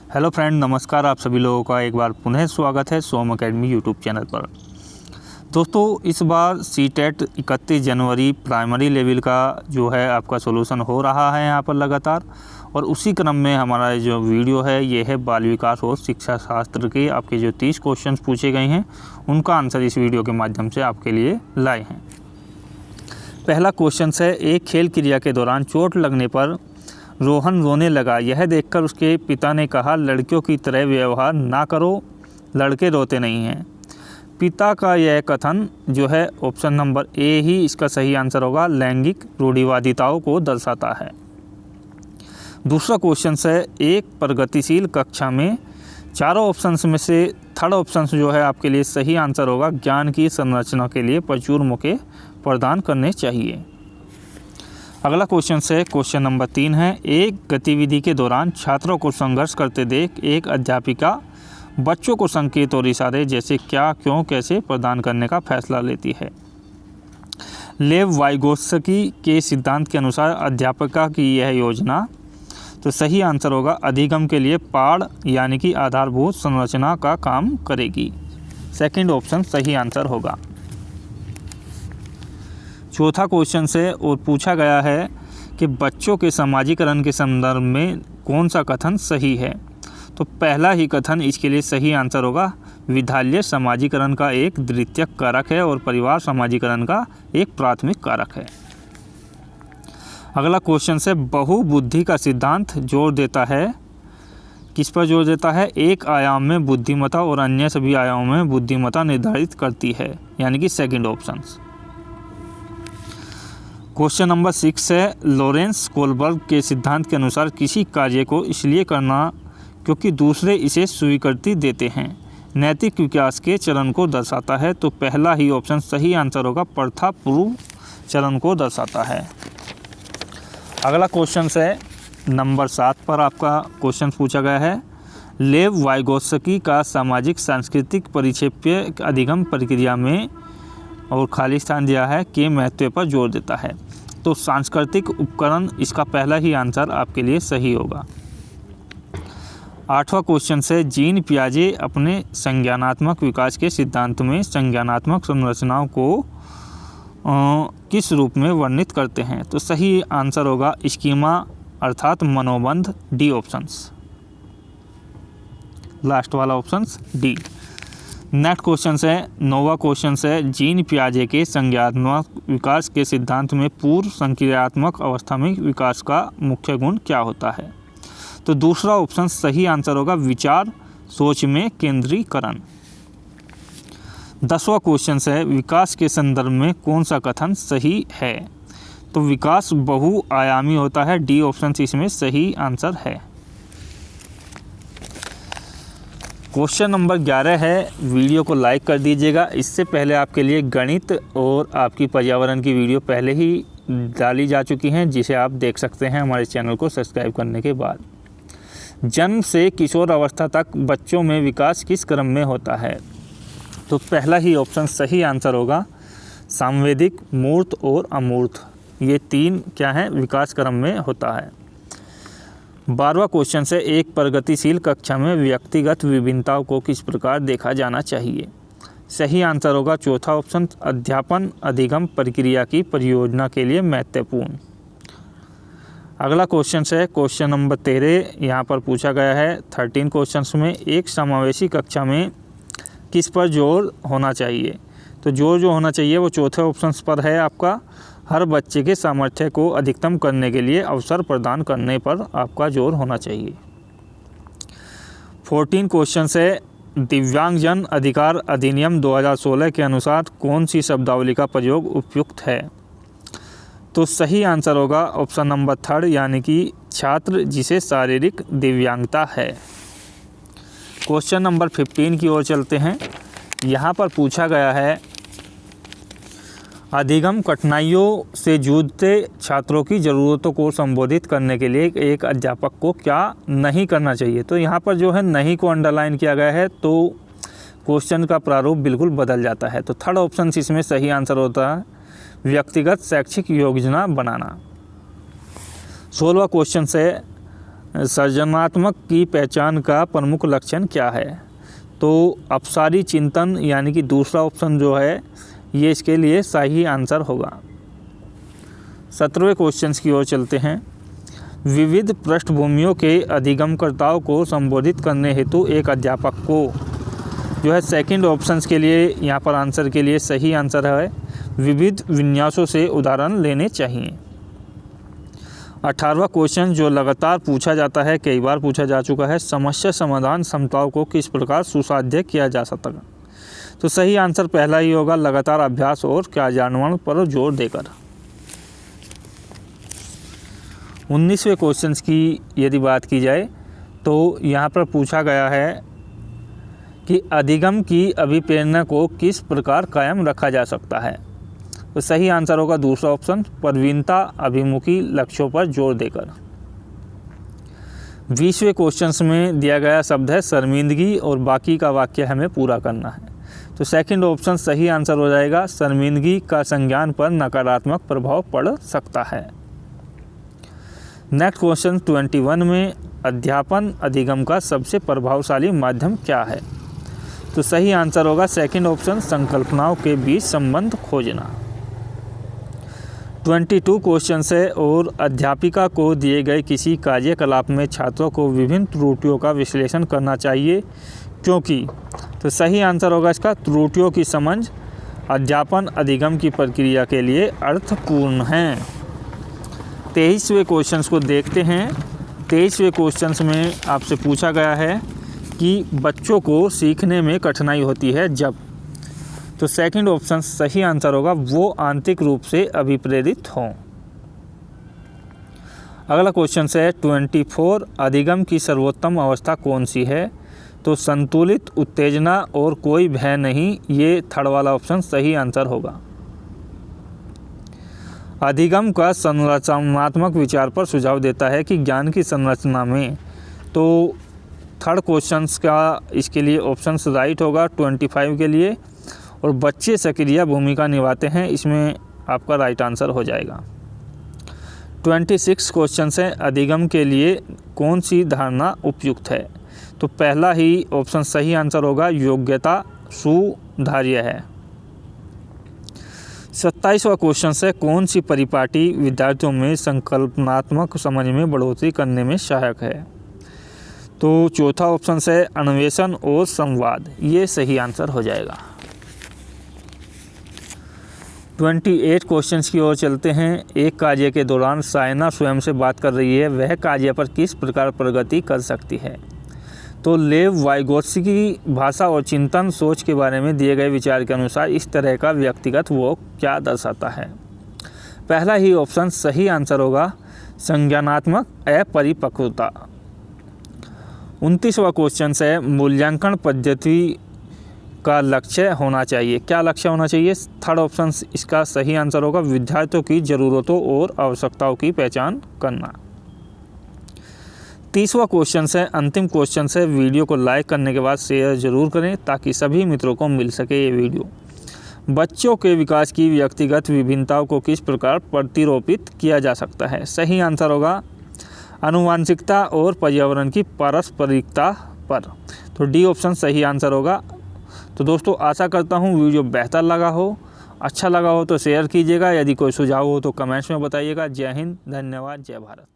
Hello friend, नमस्कार। आप सभी लोगों का एक बार पुनः स्वागत है सोम एकेडमी यूट्यूब चैनल पर। दोस्तों, इस बार सीटेट 31 जनवरी प्राइमरी लेवल का जो है आपका सॉल्यूशन हो रहा है यहाँ पर लगातार, और उसी क्रम में हमारा जो वीडियो है ये है बाल विकास और शिक्षा शास्त्र के आपके जो 30 क्वेश्चंस पूछे गए हैं उनका आंसर इस वीडियो के माध्यम से आपके लिए लाए हैं। पहला क्वेश्चन है, एक खेल क्रिया के दौरान चोट लगने पर रोहन रोने लगा। यह देखकर उसके पिता ने कहा, लड़कियों की तरह व्यवहार ना करो, लड़के रोते नहीं हैं। पिता का यह कथन जो है ऑप्शन नंबर ए ही इसका सही आंसर होगा, लैंगिक रूढ़िवादिताओं को दर्शाता है। दूसरा क्वेश्चन है, एक प्रगतिशील कक्षा में चारों ऑप्शंस में से थर्ड ऑप्शन जो है आपके लिए सही आंसर होगा, ज्ञान की संरचना के लिए प्रचुर मौके प्रदान करने चाहिए। अगला क्वेश्चन है, क्वेश्चन नंबर 3 है, एक गतिविधि के दौरान छात्रों को संघर्ष करते देख एक अध्यापिका बच्चों को संकेत और इशारे जैसे क्या, क्यों, कैसे प्रदान करने का फैसला लेती है। लेव वाइगोत्स्की के सिद्धांत के अनुसार अध्यापिका की यह योजना तो सही आंसर होगा, अधिगम के लिए पाड़ यानी कि आधारभूत संरचना का काम करेगी। सेकंड ऑप्शन सही आंसर होगा। चौथा क्वेश्चन से और पूछा गया है कि बच्चों के सामाजिकरण के संदर्भ में कौन सा कथन सही है। तो पहला ही कथन इसके लिए सही आंसर होगा, विद्यालय सामाजिकरण का एक द्वितीयक कारक है और परिवार सामाजिकरण का एक प्राथमिक कारक है। अगला क्वेश्चन से, बहुबुद्धि का सिद्धांत जोर देता है, किस पर जोर देता है, एक आयाम में बुद्धिमत्ता और अन्य सभी आयामों में बुद्धिमत्ता निर्धारित करती है, यानी कि सेकंड ऑप्शन। क्वेश्चन नंबर 6 है, लॉरेंस कोलबर्ग के सिद्धांत के अनुसार किसी कार्य को इसलिए करना क्योंकि दूसरे इसे स्वीकृति देते हैं, नैतिक विकास के चरण को दर्शाता है। तो पहला ही ऑप्शन सही आंसर होगा, प्रथा पूर्व चरण को दर्शाता है। अगला क्वेश्चन है नंबर 7 पर आपका क्वेश्चन पूछा गया है, लेव वाइगोत्स्की का सामाजिक सांस्कृतिक परिक्षेप्य अधिगम प्रक्रिया में और खाली स्थान दिया है के महत्व पर जोर देता है। तो सांस्कृतिक उपकरण इसका पहला ही आंसर आपके लिए सही होगा। 8वां क्वेश्चन से, जीन पियाजे अपने संज्ञानात्मक विकास के सिद्धांत में संज्ञानात्मक संरचनाओं को किस रूप में वर्णित करते हैं। तो सही आंसर होगा स्कीमा अर्थात मनोबंध, डी ऑप्शंस, लास्ट वाला ऑप्शंस डी। नेक्स्ट क्वेश्चन है 9वां क्वेश्चन है, जीन पियाजे के संज्ञानात्मक विकास के सिद्धांत में पूर्व संक्रियात्मक अवस्था में विकास का मुख्य गुण क्या होता है। तो दूसरा ऑप्शन सही आंसर होगा, विचार सोच में केंद्रीकरण। 10वां क्वेश्चन है, विकास के संदर्भ में कौन सा कथन सही है। तो विकास बहुआयामी होता है, डी ऑप्शन इसमें सही आंसर है। क्वेश्चन नंबर 11 है, वीडियो को लाइक कर दीजिएगा। इससे पहले आपके लिए गणित और आपकी पर्यावरण की वीडियो पहले ही डाली जा चुकी हैं, जिसे आप देख सकते हैं हमारे चैनल को सब्सक्राइब करने के बाद। जन्म से किशोर अवस्था तक बच्चों में विकास किस क्रम में होता है। तो पहला ही ऑप्शन सही आंसर होगा, सांवेदिक, मूर्त और अमूर्त, ये 3 क्या हैं विकास क्रम में होता है। 12वां क्वेश्चन से, एक प्रगतिशील कक्षा में व्यक्तिगत विभिन्नताओं को किस प्रकार देखा जाना चाहिए। सही आंसर होगा चौथा ऑप्शन, अध्यापन अधिगम प्रक्रिया की परियोजना के लिए महत्वपूर्ण। अगला क्वेश्चन है क्वेश्चन नंबर 13, यहाँ पर पूछा गया है 13 क्वेश्चंस में, एक समावेशी कक्षा में किस पर जोर होना चाहिए। तो जोर जो होना चाहिए वो चौथे ऑप्शन पर है आपका, हर बच्चे के सामर्थ्य को अधिकतम करने के लिए अवसर प्रदान करने पर आपका जोर होना चाहिए। 14 क्वेश्चन है, दिव्यांगजन अधिकार अधिनियम 2016 के अनुसार कौन सी शब्दावली का प्रयोग उपयुक्त है। तो सही आंसर होगा ऑप्शन नंबर 3 यानी कि छात्र जिसे शारीरिक दिव्यांगता है। क्वेश्चन नंबर 15 की ओर चलते हैं। यहाँ पर पूछा गया है, अधिगम कठिनाइयों से जूझते छात्रों की ज़रूरतों को संबोधित करने के लिए एक अध्यापक को क्या नहीं करना चाहिए। तो यहाँ पर जो है नहीं को अंडरलाइन किया गया है, तो क्वेश्चन का प्रारूप बिल्कुल बदल जाता है। तो थर्ड ऑप्शन इसमें सही आंसर होता है, व्यक्तिगत शैक्षिक योजना बनाना। 16वां क्वेश्चन से सृजनात्मक की पहचान का प्रमुख लक्षण क्या है? तो अपसारी चिंतन यानी कि दूसरा ऑप्शन जो है ये इसके लिए सही आंसर होगा। 17वें क्वेश्चन की ओर चलते हैं। विविध पृष्ठभूमियों के अधिगमकर्ताओं को संबोधित करने हेतु एक अध्यापक को जो है सेकंड ऑप्शंस के लिए यहाँ पर आंसर के लिए सही आंसर है विविध विन्यासों से उदाहरण लेने चाहिए। 18वां क्वेश्चन जो लगातार पूछा जाता है, कई बार पूछा जा चुका है, समस्या समाधान क्षमताओं को किस प्रकार सुसाध्य किया जा सकता है? तो सही आंसर पहला ही होगा, लगातार अभ्यास और कार्यान्वयन पर जोर देकर। 19वें क्वेश्चन की यदि बात की जाए तो यहाँ पर पूछा गया है कि अधिगम की अभिप्रेरणा को किस प्रकार कायम रखा जा सकता है? तो सही आंसर होगा दूसरा ऑप्शन, प्रवीणता अभिमुखी लक्ष्यों पर जोर देकर। 20वें क्वेश्चन में दिया गया शब्द है शर्मिंदगी और बाकी का वाक्य हमें पूरा करना है। तो सेकंड ऑप्शन सही आंसर हो जाएगा, शर्मिंदगी का संज्ञान पर नकारात्मक प्रभाव पड़ सकता है। नेक्स्ट क्वेश्चन 21 में अध्यापन अधिगम का सबसे प्रभावशाली माध्यम क्या है? तो सही आंसर होगा सेकंड ऑप्शन, संकल्पनाओं के बीच संबंध खोजना। 22 क्वेश्चन है और अध्यापिका को दिए गए किसी कार्यकलाप में छात्रों को विभिन्न त्रुटियों का विश्लेषण करना चाहिए क्योंकि। तो सही आंसर होगा इसका, त्रुटियों की समझ अध्यापन अधिगम की प्रक्रिया के लिए अर्थपूर्ण है। 23वें क्वेश्चन को देखते हैं। 23वें क्वेश्चन में आपसे पूछा गया है कि बच्चों को सीखने में कठिनाई होती है जब। तो सेकंड ऑप्शन सही आंसर होगा, वो आंतरिक रूप से अभिप्रेरित हों। अगला क्वेश्चन है 24 अधिगम की सर्वोत्तम अवस्था कौन सी है? तो संतुलित उत्तेजना और कोई भय नहीं, ये थर्ड वाला ऑप्शन सही आंसर होगा। अधिगम का संरचनात्मक विचार पर सुझाव देता है कि ज्ञान की संरचना में। तो थर्ड क्वेश्चन का इसके लिए ऑप्शन राइट होगा 25 के लिए, और बच्चे सक्रिय भूमिका निभाते हैं, इसमें आपका राइट आंसर हो जाएगा। 26 क्वेश्चन है अधिगम के लिए कौन सी धारणा उपयुक्त है? तो पहला ही ऑप्शन सही आंसर होगा, योग्यता सुधार्य है। 27वां क्वेश्चन है कौन सी परिपाटी विद्यार्थियों में संकल्पनात्मक समझ में बढ़ोतरी करने में सहायक है? तो चौथा ऑप्शन है अन्वेषण और संवाद, ये सही आंसर हो जाएगा। 28 क्वेश्चंस की ओर चलते हैं। एक कार्य के दौरान सायना स्वयं से बात कर रही है, वह कार्य पर किस प्रकार प्रगति कर सकती है? तो लेव वाइगोत्स्की भाषा और चिंतन सोच के बारे में दिए गए विचार के अनुसार इस तरह का व्यक्तिगत वो क्या दर्शाता है? पहला ही ऑप्शन सही आंसर होगा, संज्ञानात्मक अपरिपक्वता। 29वां क्वेश्चन है मूल्यांकन पद्धति का लक्ष्य होना चाहिए, क्या लक्ष्य होना चाहिए? थर्ड ऑप्शन इसका सही आंसर होगा, विद्यार्थियों की ज़रूरतों और आवश्यकताओं की पहचान करना। 30वां क्वेश्चन है अंतिम क्वेश्चन है, वीडियो को लाइक करने के बाद शेयर जरूर करें ताकि सभी मित्रों को मिल सके ये वीडियो। बच्चों के विकास की व्यक्तिगत विभिन्नताओं को किस प्रकार प्रतिरूपित किया जा सकता है? सही आंसर होगा आनुवांशिकता और पर्यावरण की पारस्परिकता पर। तो डी ऑप्शन सही आंसर होगा। तो दोस्तों आशा करता हूँ वीडियो बेहतर लगा हो, अच्छा लगा हो तो शेयर कीजिएगा, यदि कोई सुझाव हो तो कमेंट्स में बताइएगा। जय हिंद, धन्यवाद, जय भारत।